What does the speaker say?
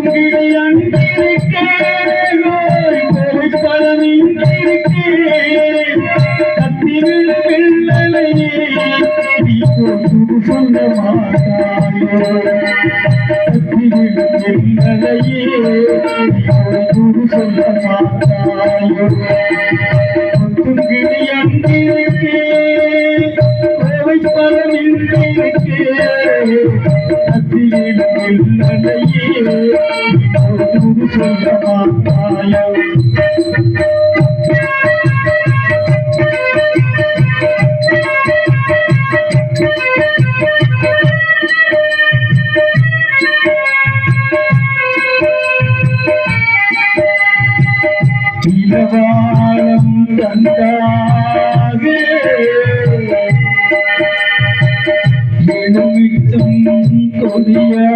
கிளி அங்கிருக்கேன் பழமிருக்கே கத்திரில் வெள்ளலையே நீ சொல்ல மாட்டாயோ கத்திரில் வெள்ளலையே நீ சொல்ல மாட்டாயோ கிளி அங்கிருக்கே பழமிருக்கே கத்திரில் வெள்ளலையே சொல்ல மாட்டாயோ இளவானம் தந்தாக எனுமிட்டும் கொடியா